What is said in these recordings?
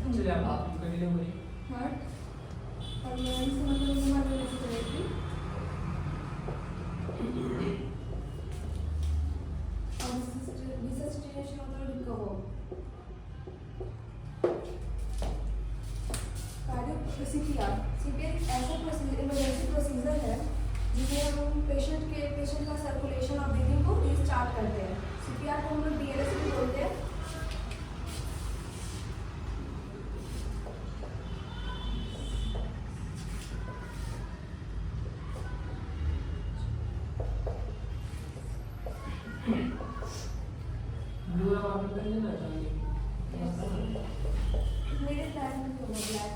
चलिए आप कंटिन्यू करिए। हार्ट और मैं इस मतलब हमारे जैसे करेगी और डिसोसिएशन होता है रिकवर कार्डियक सीपीआर एक ऐसा प्रोसीजर इमरजेंसी प्रोसीजर है जिसमें हम पेशेंट का सर्कुलेशन और ब्रीदिंग को रीस्टार्ट करते हैं। सीपीआर को हम लोग बीएलएस भी बोलते हैं। मेरे प्लान में तो ब्लैक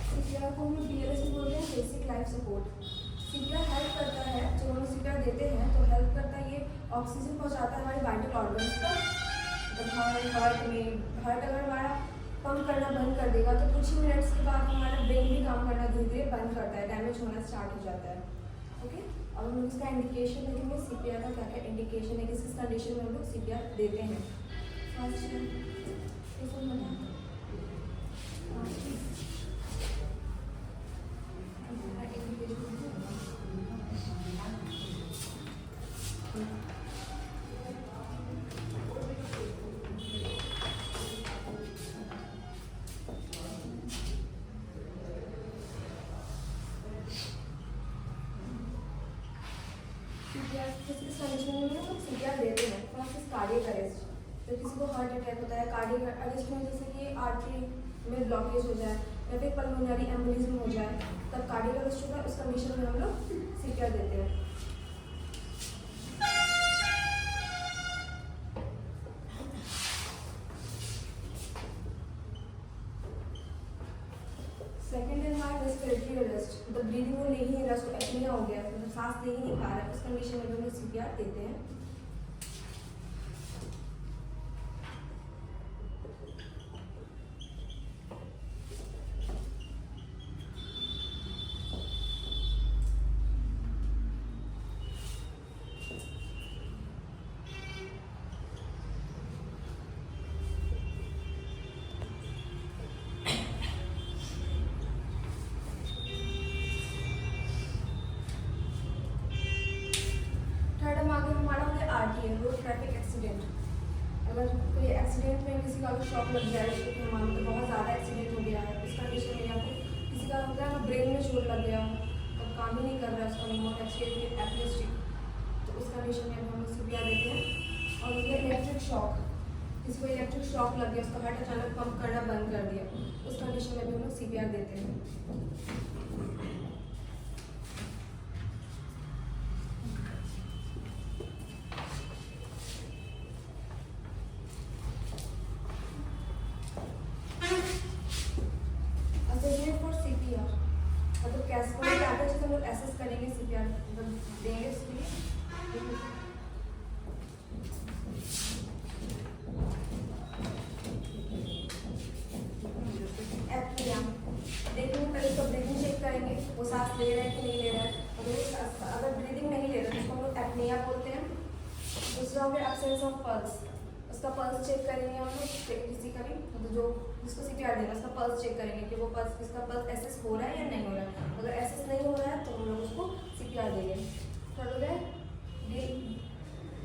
सीपीआर को हम लोग बीएलएस भी बोलते हैं, basic life support. CPR help करता है, जब हम सीपीआर देते हैं तो हेल्प करता है, ये ऑक्सीजन पहुंचाता है हमारे वाइटल ऑर्गन्स तक। तो हमारे हार्ट अगर हमारा पंप करना बंद कर देगा तो कुछ ही मिनट्स के बाद हमारा ब्रेन भी काम करना धीरे धीरे बंद करता है, डैमेज होना स्टार्ट हो जाता है। ओके, अब हम इसका इंडिकेशन देखेंगे सीपीआर का क्या क्या इंडिकेशन है, किस कंडीशन में हम लोग सीपीआर देते हैं। फर्स्ट सीपीआर देते हैं। फर्स्ट कार्डियक अरेस्ट, जब किसी को हार्ट अटैक होता है, कार्डियक अरेस्ट में जैसे कि आर्टरी में ब्लॉकेज हो जाए या फिर पल्मोनरी एम्बोलिज्म हो जाए, तब कार्डियक अरेस्ट होता है। उस कंडीशन में हम लोग सीपीआर देते हैं। सेकेंड है हमारा रेस्पिरेटरी अरेस्ट, मतलब ब्रीदिंग वो नहीं है, उसको एपनिया हो गया, मतलब सांस ले ही नहीं पा रहा है, उस कंडीशन में हम लोग सीपीआर देते हैं। रोड ट्रैफिक एक्सीडेंट, अगर कोई एक्सीडेंट में किसी का अगर शॉक लग जाए, जैसे कि हमारा तो बहुत ज़्यादा एक्सीडेंट हो गया है, इस कंडीशन में या फिर किसी का होता है ब्रेन में चोट लग गया, तो काम ही नहीं कर रहा है उसका रिमोट एक्सीडेंट एपिलेप्टिक, तो उस कंडीशन में हम सीपीआर देते हैं। और ये इलेक्ट्रिक शॉक, किसी को इलेक्ट्रिक शॉक लग गया, उसका हार्ट अचानक पंप करना बंद कर दिया, उस कंडीशन में भी हम लोग सीपीआर देते हैं। मतलब कैसे क्या क्या चीज़ हम लोग एसेस करेंगे सीपीआर देंगे उसके लिए। एपनिया देखेंगे, पहले उसका ब्रीदिंग चेक करेंगे, वो सांस ले रहा है कि नहीं ले रहा है। अगर ब्रीदिंग नहीं ले रहा है तो उसको हम लोग एपनिया बोलते हैं। दूसरा हो गया एब्सेंस ऑफ पल्स, उसका पल्स चेक करेंगे हम लोग किसी का भी, मतलब जो जिसको सीपीआर देना उसका पल्स चेक करेंगे कि वो पल्स किसका पल्स एसेस हो रहा है या नहीं हो रहा है। अगर एसेस नहीं हो रहा है तो हम लोग उसको सीपीआर देंगे। थर्ड हो गया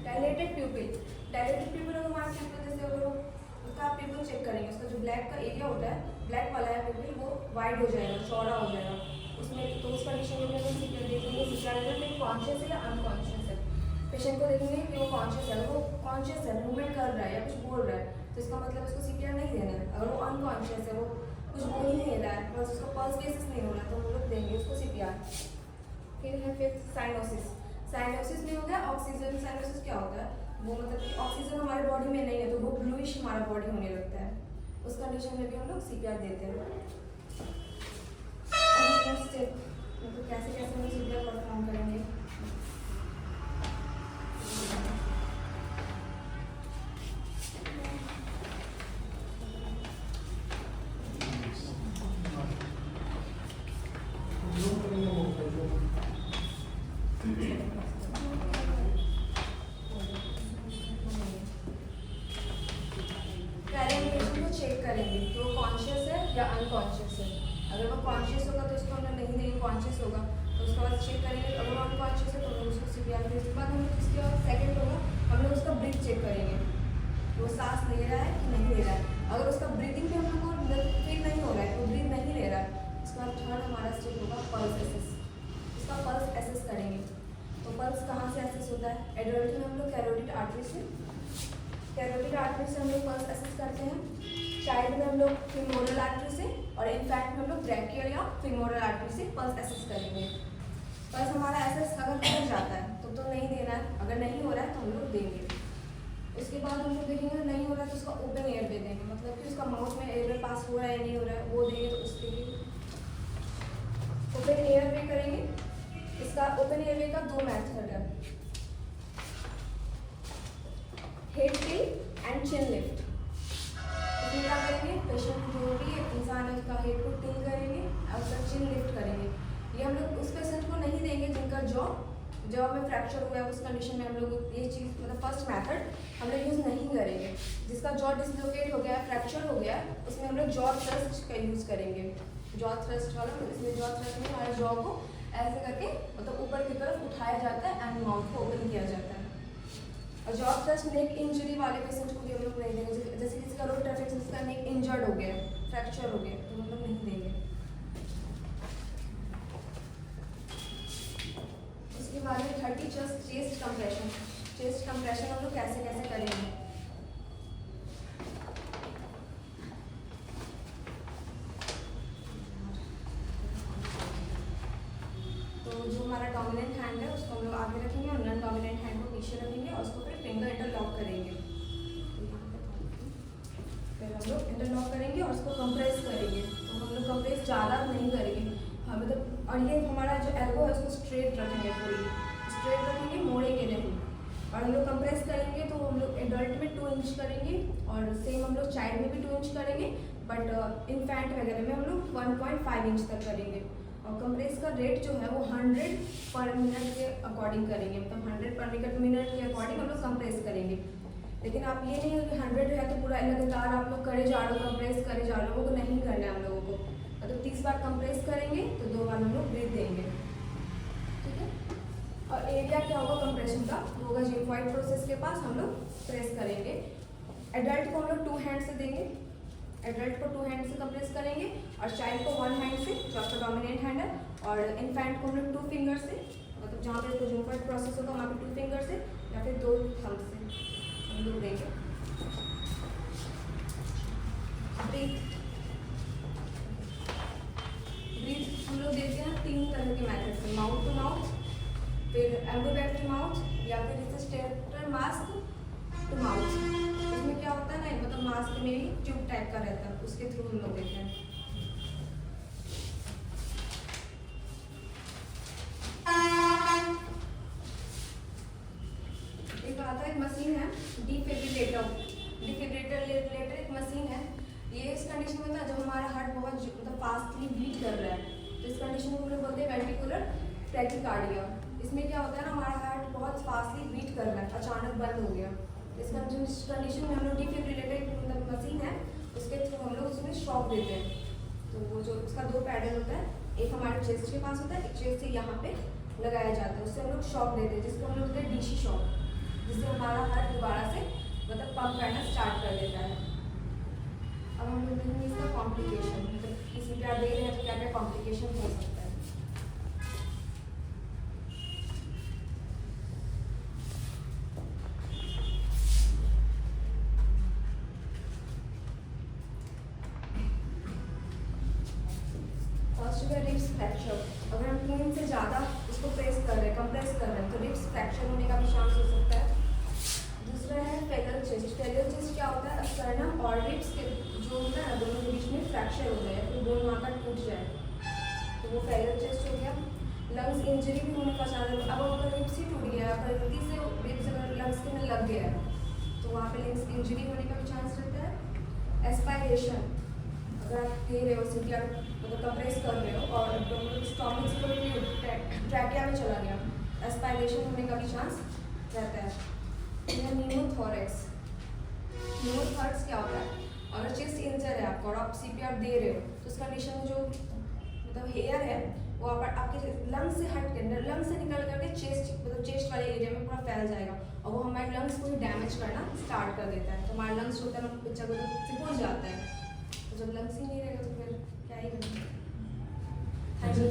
डायलेटेड प्यूपिल। डायलेटेड प्यूपिल हमारे प्यूपिल जैसे अगर उसका आप प्यूपिल चेक करेंगे, उसका जो ब्लैक का एरिया होता है, ब्लैक वाला है प्यूपिल, वो वाइड हो जाएगा, चौड़ा हो जाएगा उसमें, तो उस कंडीशन में हम सीपीआर देखेंगे। सीपीआर देंगे कॉन्शियस है या अनकॉन्शियस है, पेशेंट को देखेंगे कि वो कॉन्शियस है, वो कॉन्शियस है, मूवमेंट कर रहा है या कुछ बोल रहा है, तो इसका मतलब उसको सीपीआर नहीं देना है। अगर वो अनकॉन्शियस है, वो कुछ बोल ही नहीं रहा है, बस उसका पल्स बेसिस नहीं हो रहा है, तो हम लोग देंगे उसको सीपीआर। फिर है फिफ्थ साइनोसिस। साइनोसिस में हो गया ऑक्सीजन। साइनोसिस क्या होता है, वो मतलब कि ऑक्सीजन हमारे बॉडी में नहीं है तो वो ब्लूइश हमारा बॉडी होने लगता है, उस कंडीशन में भी हम लोग सीपीआर देते हैं। मतलब कैसे कैसे हम सीपीआर परफॉर्म करेंगे। चेक करेंगे, वो सांस ले रहा है कि नहीं ले रहा है। अगर उसका ब्रीदिंग भी हम लोग को फील नहीं हो रहा है, वो ब्रीथ नहीं ले रहा है, उसके बाद थर्ड हमारा स्टेप होगा पल्स एसेस। इसका पल्स एसेस करेंगे। तो पल्स कहाँ से एसेस होता है? एडल्ट में हम लोग कैरोटिड आर्टरी से हम लोग पल्स एसेस करते हैं। चाइल्ड में हम लोग फीमोरल आर्टरी से, और इनफैक्ट में हम लोग ब्रैकियल या फीमोरल आर्टरी से पल्स एसेस करेंगे। पल्स हमारा एसेस अगर हो जाता है तो नहीं देना है, अगर नहीं हो रहा है तो हम लोग देंगे। उसके बाद हम लोग देखेंगे नहीं हो रहा है तो उसका ओपन एयर दे देंगे, मतलब कि उसका माउथ में एयर पास हो रहा है नहीं हो रहा है वो देंगे। तो उसके लिए ओपन एयर वे करेंगे। इसका ओपन एयर वे का दो मेथड है, head till and chin lift. इसमें क्या करेंगे, पेशेंट जो भी इंसान है उसका हेड को टिल करेंगे और उसका चिन लिफ्ट करेंगे। ये हम लोग उस पेशेंट को नहीं देंगे जिनका जॉ में फ्रैक्चर हुआ है, उस कंडीशन में हम लोग ये चीज़ मतलब फर्स्ट मेथड हम लोग यूज़ नहीं करेंगे। जिसका जॉ डिसलोकेट हो गया, फ्रैक्चर हो गया, उसमें हम लोग जॉ थ्रस्ट का यूज़ करेंगे। जॉ थ्रस्ट वाला, इसमें जॉ थ्रस्ट में हमारे जॉ को ऐसे करके मतलब ऊपर की तरफ उठाया जाता है एंड माउथ को ओपन किया जाता है। और जॉ थ्रस्ट नेक इंजरी वाले पेशेंट को भी हम लोग नहीं देंगे, जैसे किसी का रोटेफ्लेक्स, जिसका नेक इंजर्ड हो गया, फ्रैक्चर हो गया, तो हम लोग नहीं देंगे। उसके बाद में 30 चेस्ट कंप्रेशन। चेस्ट कंप्रेशन हम लोग कैसे कैसे करेंगे? तो जो हमारा डोमिनेंट हैंड है उसको हम लोग आगे रखेंगे और नॉन डोमिनेंट हैंड को पीछे रखेंगे और उसको फिर फिंगर इंटरलॉक करेंगे। फिर हम लोग इंटरलॉक करेंगे और उसको कंप्रेस करेंगे। तो हम लोग कंप्रेस ज़्यादा नहीं करेंगे, हाँ मतलब, और ये हमारा जो एल्बो है उसको स्ट्रेट रखेंगे, पूरी स्ट्रेट रखेंगे, मोड़ेंगे नहीं। और हम लोग कंप्रेस करेंगे तो हम लोग एडल्ट में 2 इंच करेंगे और सेम हम लोग चाइल्ड में भी 2 इंच करेंगे, बट इन्फेंट वगैरह में हम लोग 1.5 इंच तक करेंगे। और कंप्रेस का रेट जो है वो 100 पर मिनट के अकॉर्डिंग करेंगे, मतलब 100 पर मिनट के अकॉर्डिंग हम लोग कंप्रेस करेंगे। लेकिन आप ये नहीं है कि 100 है तो पूरा लगातार आप लोग करे जा रहे हो, कंप्रेस करे जा रहे हो, वो नहीं करना है हम लोगों को। मतलब 30 बार कंप्रेस करेंगे तो 2 बार हम लोग ब्रीथ देंगे, ठीक है। और एरिया क्या होगा कंप्रेशन का, वो होगा जिम्फॉइड प्रोसेस के पास हम लोग प्रेस करेंगे। एडल्ट को हम लोग 2 हैंड से देंगे, एडल्ट को 2 हैंड से कंप्रेस करेंगे और चाइल्ड को 1 हैंड से, जो आपका डोमिनेंट हैंड है, और इन्फेंट को हम लोग 2 फिंगर से, मतलब जहाँ पे तो जिम्फॉइड प्रोसेस होगा वहाँ पे 2 फिंगर से या फिर 2 थंब से हम लोग देंगे। ब्रीथ हम लोग देते हैं 3 तरह के मेथड से, माउथ टू माउथ, फिर एम्बोबैक्टरी माउथ, या फिर इसे स्टेटर मास्क टू माउथ। इसमें क्या होता है ना, मतलब मास्क में भी ट्यूब टाइप का रहता है, उसके थ्रू हम लोग देते हैं। एक आता है, एक मशीन है डिफिब्रिलेटर एक मशीन है। ये इस कंडीशन में था जब हमारा हार्ट बहुत मतलब फास्टली बीट कर रहा है, तो इस कंडीशन को हम लोग बोलते हैं वेंट्रिकुलर टैकीकार्डिया। इसमें क्या होता है ना, हमारा हार्ट बहुत फास्टली बीट कर रहा है, अचानक बंद हो गया। इस कंडीशन में हम लोग डिफिब्रिलेटर मतलब मशीन है, उसके थ्रू हम लोग उसमें शॉक देते हैं। तो वो जो उसका 2 पैडल होता है, एक हमारे चेस्ट के पास होता है, एक चेस्ट से यहाँ पे लगाया जाता है, उससे हम लोग शॉक देते हैं, जिसको हम लोग बोलते हैं डीसी शॉक, जिससे हमारा हार्ट दोबारा से मतलब पंप करना स्टार्ट कर देता है। अब हम लोग देखेंगे इसका कॉम्प्लिकेशन, मतलब किसी पे आप दे रहे हैं तो क्या क्या कॉम्प्लिकेशन हो सकता है। फर्स्ट है रिब्स फ्रैक्चर। अगर हम 3 से ज़्यादा उसको प्रेस कर रहे हैं, कंप्रेस कर रहे हैं, तो रिब्स फ्रैक्चर होने का भी चांस हो सकता है। दूसरा है फेलर चेस्ट। फेलर चेस्ट क्या होता है, स्टर्नम और रिब्स के जो होता है दोनों के बीच में फ्रैक्चर हो जाए, फिर बोन वहाँ का टूट जाए, तो वो फेलर चेस्ट हो गया। लंग्स इंजरी भी होने का चांस है। अब अगर रिब्स ही टूट गया, गलती से रिब्स अगर लंग्स के में लग गया तो वहाँ पे लंग्स इंजरी होने का भी चांस रहता है। एस्पायरेशन, अगर आप दे रहे हो सीपीआर मतलब कंप्रेस कर रहे हो और स्टॉमिक ट्रैकिया में चला गया, एस्पायरेशन होने का भी चांस रहता है। यह न्यूमोथोरैक्स। न्यूमोथोरैक्स क्या होता है, अगर चेस्ट इंजर है आपका और आप सीपीआर दे रहे हो तो उस कंडीशन में जो मतलब हेयर है वो आपके लंग्स से हट के लंग्स से निकल करके चेस्ट मतलब चेस्ट वाले एरिया में पूरा फैल जाएगा और वो हमारे लंग्स को ही डैमेज करना स्टार्ट कर देता है। तो हमारे लंग्स जो होता है ना बच्चा को सिकुड़ जाता है, तो जब लंग्स ही नहीं रहेगा तो फिर क्या ही करेंगे। Thank you.